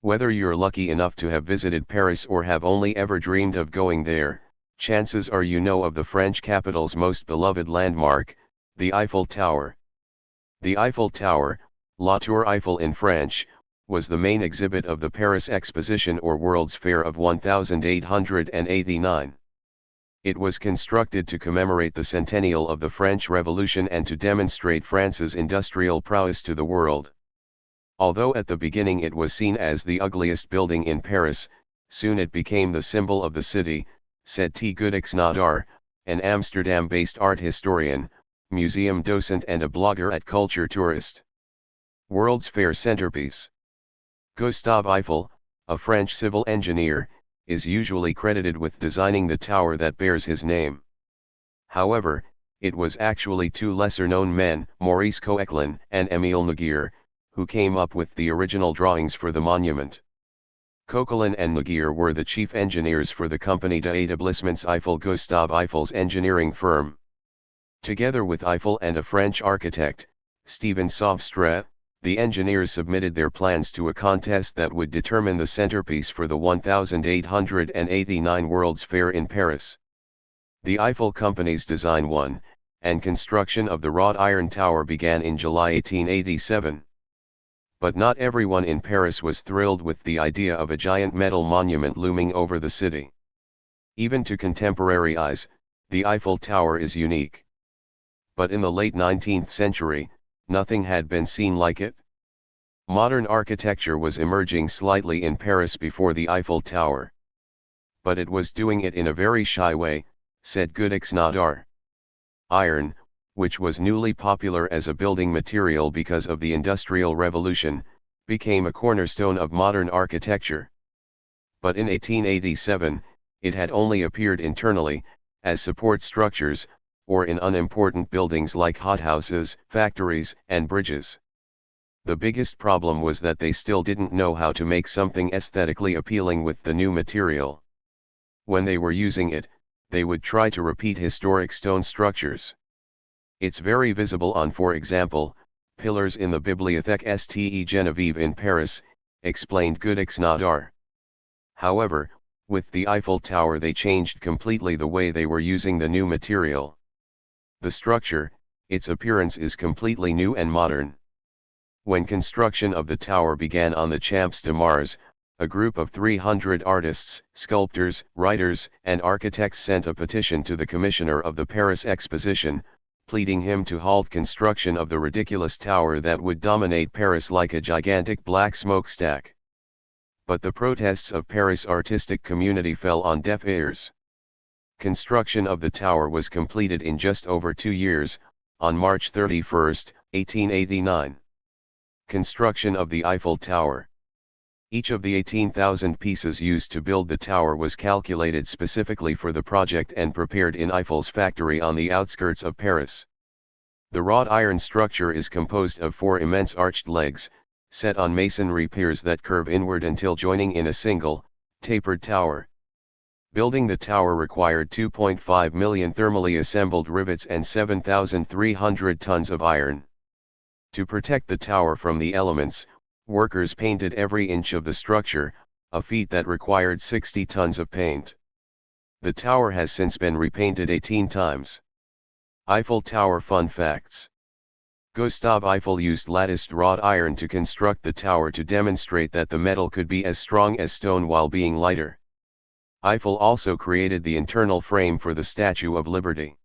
Whether you're lucky enough to have visited Paris or have only ever dreamed of going there, chances are you know of the French capital's most beloved landmark, the Eiffel Tower. The Eiffel Tower, La Tour Eiffel in French, was the main exhibit of the Paris Exposition or World's Fair of 1889. It was constructed to commemorate the centennial of the French Revolution and to demonstrate France's industrial prowess to the world. Although at the beginning it was seen as the ugliest building in Paris, soon it became the symbol of the city, said T. Goedix-Nadar, an Amsterdam-based art historian, museum docent and a blogger at Culture Tourist. World's Fair centerpiece. Gustave Eiffel, a French civil engineer, is usually credited with designing the tower that bears his name. However, it was actually two lesser-known men, Maurice Coechlin and Émile Naguère, who came up with the original drawings for the monument. Coechlin and Naguère were the chief engineers for the company d'Établissements Eiffel, Gustave Eiffel's engineering firm. Together with Eiffel and a French architect, Stephen Sauvestre, the engineers submitted their plans to a contest that would determine the centerpiece for the 1889 World's Fair in Paris. The Eiffel Company's design won, and construction of the wrought iron tower began in July 1887. But not everyone in Paris was thrilled with the idea of a giant metal monument looming over the city. Even to contemporary eyes, the Eiffel Tower is unique. But in the late 19th century, nothing had been seen like it. Modern architecture was emerging slightly in Paris before the Eiffel Tower. But it was doing it in a very shy way, said Goedix-Nadar. Iron, which was newly popular as a building material because of the Industrial Revolution, became a cornerstone of modern architecture. But in 1887, it had only appeared internally, as support structures, or in unimportant buildings like hothouses, factories, and bridges. The biggest problem was that they still didn't know how to make something aesthetically appealing with the new material. When they were using it, they would try to repeat historic stone structures. It's very visible on, for example, pillars in the Bibliothèque Ste Geneviève in Paris, explained Goedix-Nadar. However, with the Eiffel Tower they changed completely the way they were using the new material. The structure, its appearance is completely new and modern. When construction of the tower began on the Champs de Mars, a group of 300 artists, sculptors, writers, and architects sent a petition to the commissioner of the Paris Exposition, pleading him to halt construction of the ridiculous tower that would dominate Paris like a gigantic black smokestack. But the protests of Paris' artistic community fell on deaf ears. Construction of the tower was completed in just over 2 years, on March 31, 1889. Construction of the Eiffel Tower. Each of the 18,000 pieces used to build the tower was calculated specifically for the project and prepared in Eiffel's factory on the outskirts of Paris. The wrought iron structure is composed of 4 immense arched legs, set on masonry piers that curve inward until joining in a single, tapered tower. Building the tower required 2.5 million thermally assembled rivets and 7,300 tons of iron. To protect the tower from the elements, workers painted every inch of the structure, a feat that required 60 tons of paint. The tower has since been repainted 18 times. Eiffel Tower fun facts. Gustave Eiffel used latticed wrought iron to construct the tower to demonstrate that the metal could be as strong as stone while being lighter. Eiffel also created the internal frame for the Statue of Liberty.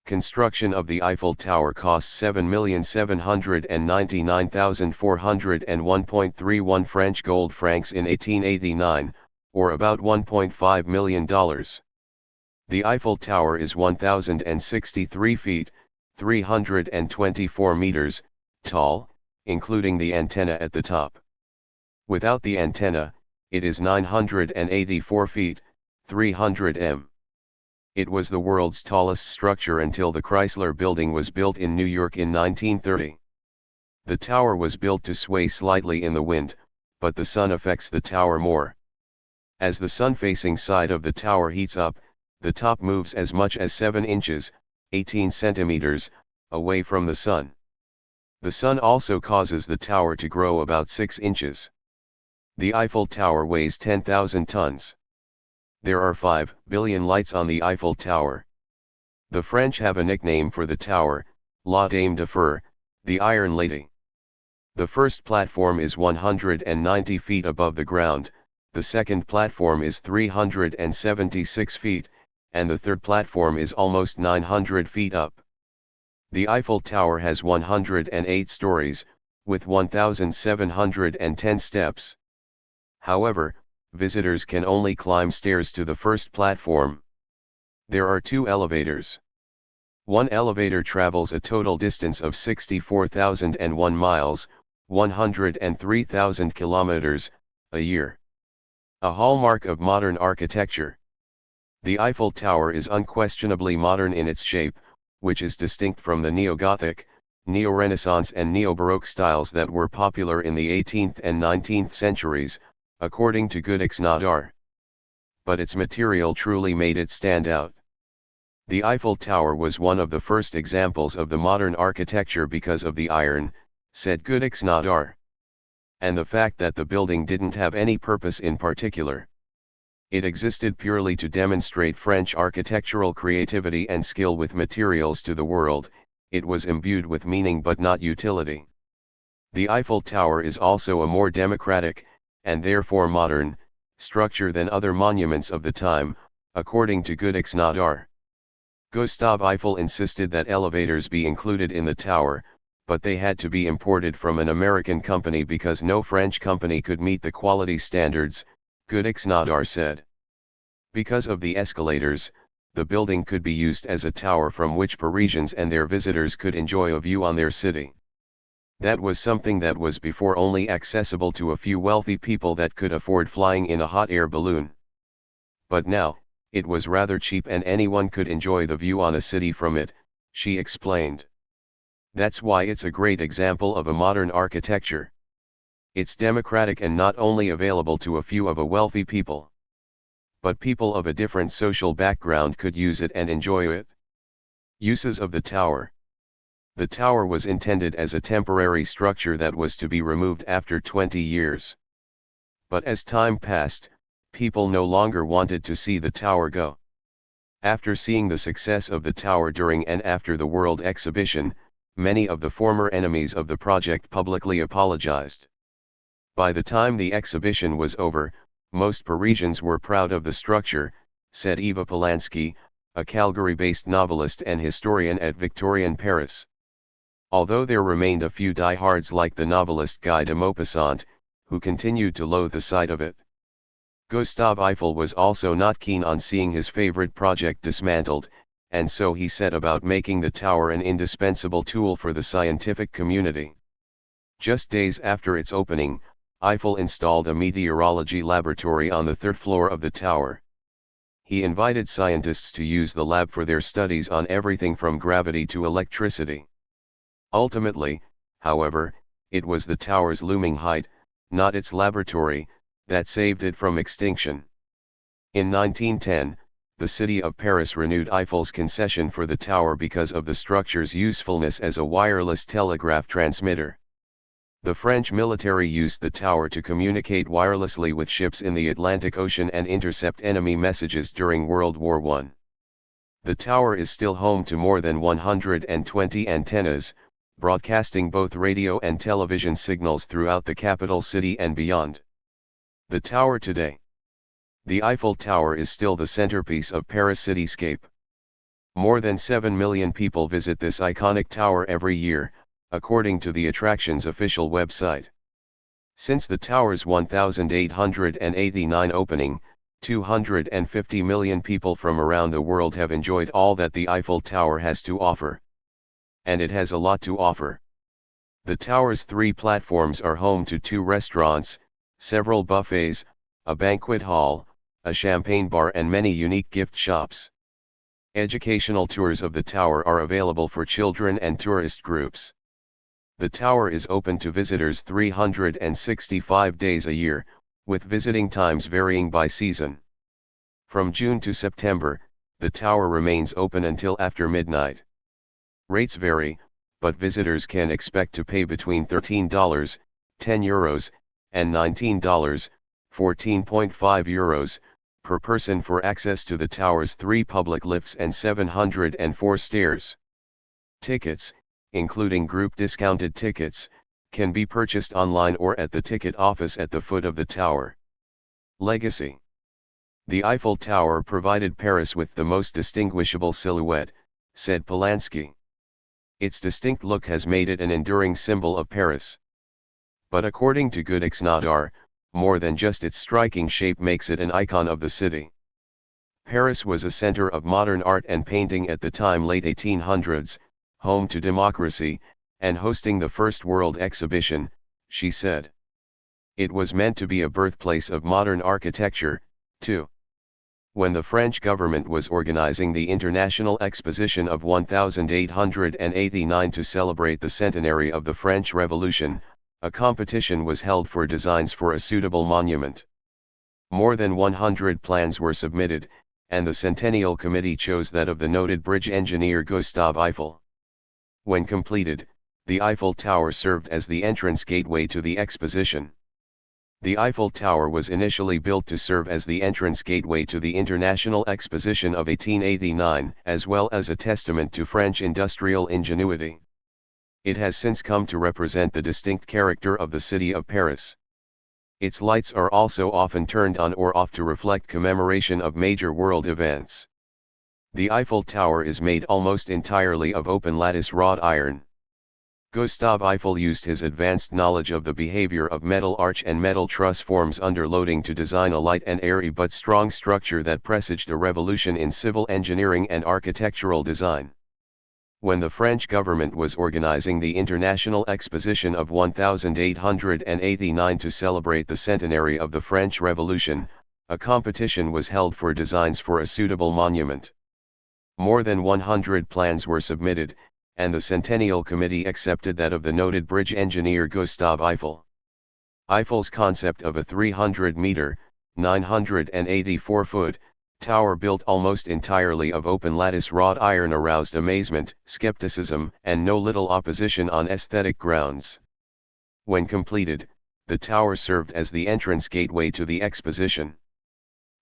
Construction of the Eiffel Tower cost 7,799,401.31 French gold francs in 1889, or about $1.5 million. The Eiffel Tower is 1,063 feet, 324 meters, tall, including the antenna at the top. Without the antenna, it is 984 feet, 300 m. It was the world's tallest structure until the Chrysler Building was built in New York in 1930. The tower was built to sway slightly in the wind, but the sun affects the tower more. As the sun-facing side of the tower heats up, the top moves as much as 7 inches, 18 centimeters, away from the sun. The sun also causes the tower to grow about 6 inches. The Eiffel Tower weighs 10,000 tons. There are 5 billion lights on the Eiffel Tower. The French have a nickname for the tower, La Dame de Fer, the Iron Lady. The first platform is 190 feet above the ground, the second platform is 376 feet, and the third platform is almost 900 feet up. The Eiffel Tower has 108 stories, with 1,710 steps. However, visitors can only climb stairs to the first platform. There are 2 elevators. One elevator travels a total distance of 64,001 miles, 103,000 kilometers, a year. A hallmark of modern architecture. The Eiffel Tower is unquestionably modern in its shape, which is distinct from the Neo-Gothic, Neo-Renaissance and Neo-Baroque styles that were popular in the 18th and 19th centuries, according to Nadar. But its material truly made it stand out. The Eiffel Tower was one of the first examples of the modern architecture because of the iron, said Nadar. And the fact that the building didn't have any purpose in particular. It existed purely to demonstrate French architectural creativity and skill with materials to the world. It was imbued with meaning but not utility. The Eiffel Tower is also a more democratic, and therefore modern, structure than other monuments of the time, according to Nadar. Gustave Eiffel insisted that elevators be included in the tower, but they had to be imported from an American company because no French company could meet the quality standards, Nadar said. Because of the escalators, the building could be used as a tower from which Parisians and their visitors could enjoy a view on their city. That was something that was before only accessible to a few wealthy people that could afford flying in a hot air balloon. But now, it was rather cheap and anyone could enjoy the view on a city from it, she explained. That's why it's a great example of a modern architecture. It's democratic and not only available to a few of a wealthy people. But people of a different social background could use it and enjoy it. Uses of the tower. The tower was intended as a temporary structure that was to be removed after 20 years. But as time passed, people no longer wanted to see the tower go. After seeing the success of the tower during and after the World Exhibition, many of the former enemies of the project publicly apologized. By the time the exhibition was over, most Parisians were proud of the structure, said Eva Polanski, a Calgary-based novelist and historian at Victorian Paris. Although there remained a few diehards like the novelist Guy de Maupassant, who continued to loathe the sight of it. Gustave Eiffel was also not keen on seeing his favorite project dismantled, and so he set about making the tower an indispensable tool for the scientific community. Just days after its opening, Eiffel installed a meteorology laboratory on the third floor of the tower. He invited scientists to use the lab for their studies on everything from gravity to electricity. Ultimately, however, it was the tower's looming height, not its laboratory, that saved it from extinction. In 1910, the city of Paris renewed Eiffel's concession for the tower because of the structure's usefulness as a wireless telegraph transmitter. The French military used the tower to communicate wirelessly with ships in the Atlantic Ocean and intercept enemy messages during World War I. The tower is still home to more than 120 antennas, broadcasting both radio and television signals throughout the capital city and beyond. The tower today. The Eiffel Tower is still the centerpiece of Paris cityscape. More than 7 million people visit this iconic tower every year, according to the attraction's official website. Since the tower's 1889 opening, 250 million people from around the world have enjoyed all that the Eiffel Tower has to offer. And it has a lot to offer. The tower's 3 platforms are home to 2 restaurants, several buffets, a banquet hall, a champagne bar and many unique gift shops. Educational tours of the tower are available for children and tourist groups. The tower is open to visitors 365 days a year, with visiting times varying by season. From June to September, the tower remains open until after midnight. Rates vary, but visitors can expect to pay between $13, €10, and $19, 14.5 euros, per person for access to the tower's 3 public lifts and 704 stairs. Tickets, including group discounted tickets, can be purchased online or at the ticket office at the foot of the tower. Legacy. The Eiffel Tower provided Paris with the most distinguishable silhouette, said Polanski. Its distinct look has made it an enduring symbol of Paris. But according to Goodix-Nadar, more than just its striking shape makes it an icon of the city. Paris was a center of modern art and painting at the time late 1800s, home to democracy, and hosting the first World Exhibition, she said. It was meant to be a birthplace of modern architecture, too. When the French government was organizing the International Exposition of 1889 to celebrate the centenary of the French Revolution, a competition was held for designs for a suitable monument. More than 100 plans were submitted, and the Centennial Committee chose that of the noted bridge engineer Gustave Eiffel. When completed, the Eiffel Tower served as the entrance gateway to the exposition. The Eiffel Tower was initially built to serve as the entrance gateway to the International Exposition of 1889, as well as a testament to French industrial ingenuity. It has since come to represent the distinct character of the city of Paris. Its lights are also often turned on or off to reflect commemoration of major world events. The Eiffel Tower is made almost entirely of open lattice wrought iron. Gustave Eiffel used his advanced knowledge of the behavior of metal arch and metal truss forms under loading to design a light and airy but strong structure that presaged a revolution in civil engineering and architectural design. When the French government was organizing the International Exposition of 1889 to celebrate the centenary of the French Revolution, a competition was held for designs for a suitable monument. More than 100 plans were submitted, and the Centennial Committee accepted that of the noted bridge engineer Gustave Eiffel. Eiffel's concept of a 300-meter, 984-foot, tower built almost entirely of open lattice wrought iron aroused amazement, skepticism, and no little opposition on aesthetic grounds. When completed, the tower served as the entrance gateway to the exposition.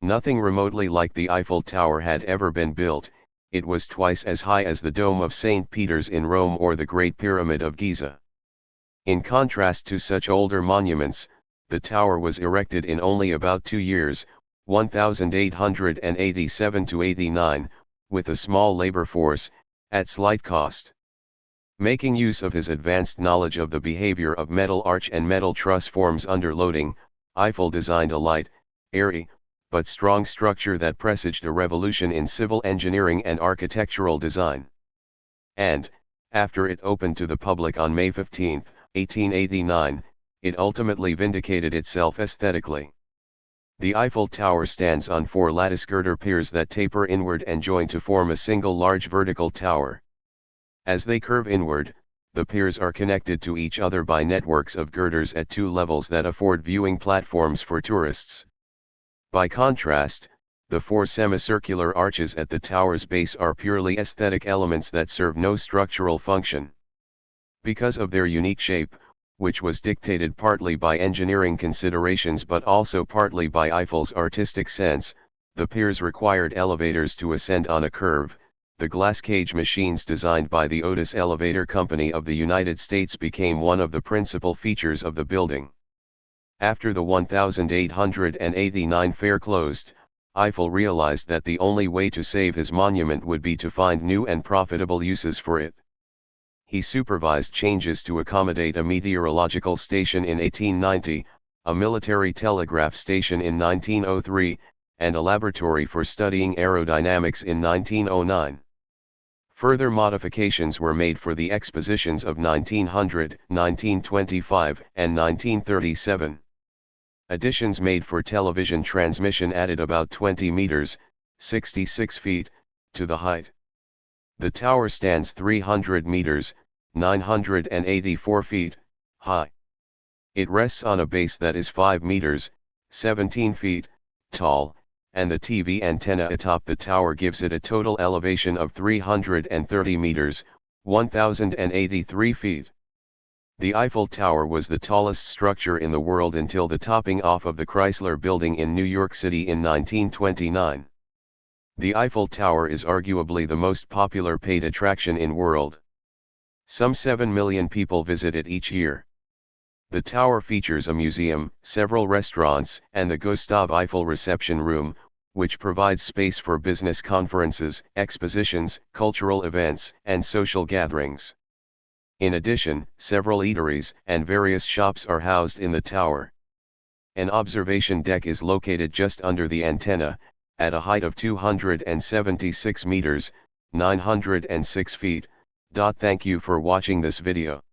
Nothing remotely like the Eiffel Tower had ever been built. It was twice as high as the Dome of St. Peter's in Rome or the Great Pyramid of Giza. In contrast to such older monuments, the tower was erected in only about 2 years, 1887 to 89, with a small labor force, at slight cost. Making use of his advanced knowledge of the behavior of metal arch and metal truss forms under loading, Eiffel designed a light, airy, but strong structure that presaged a revolution in civil engineering and architectural design. And, after it opened to the public on May 15, 1889, it ultimately vindicated itself aesthetically. The Eiffel Tower stands on 4 lattice girder piers that taper inward and join to form a single large vertical tower. As they curve inward, the piers are connected to each other by networks of girders at 2 levels that afford viewing platforms for tourists. By contrast, the 4 semicircular arches at the tower's base are purely aesthetic elements that serve no structural function. Because of their unique shape, which was dictated partly by engineering considerations but also partly by Eiffel's artistic sense, the piers required elevators to ascend on a curve. The glass cage machines designed by the Otis Elevator Company of the United States became one of the principal features of the building. After the 1889 fair closed, Eiffel realized that the only way to save his monument would be to find new and profitable uses for it. He supervised changes to accommodate a meteorological station in 1890, a military telegraph station in 1903, and a laboratory for studying aerodynamics in 1909. Further modifications were made for the expositions of 1900, 1925, and 1937. Additions made for television transmission added about 20 meters, 66 feet, to the height. The tower stands 300 meters, 984 feet, high. It rests on a base that is 5 meters, 17 feet, tall, and the TV antenna atop the tower gives it a total elevation of 330 meters, 1083 feet. The Eiffel Tower was the tallest structure in the world until the topping off of the Chrysler Building in New York City in 1929. The Eiffel Tower is arguably the most popular paid attraction in world. Some 7 million people visit it each year. The tower features a museum, several restaurants, and the Gustave Eiffel reception room, which provides space for business conferences, expositions, cultural events, and social gatherings. In addition, several eateries and various shops are housed in the tower. An observation deck is located just under the antenna, at a height of 276 meters, 906 feet. Thank you for watching this video.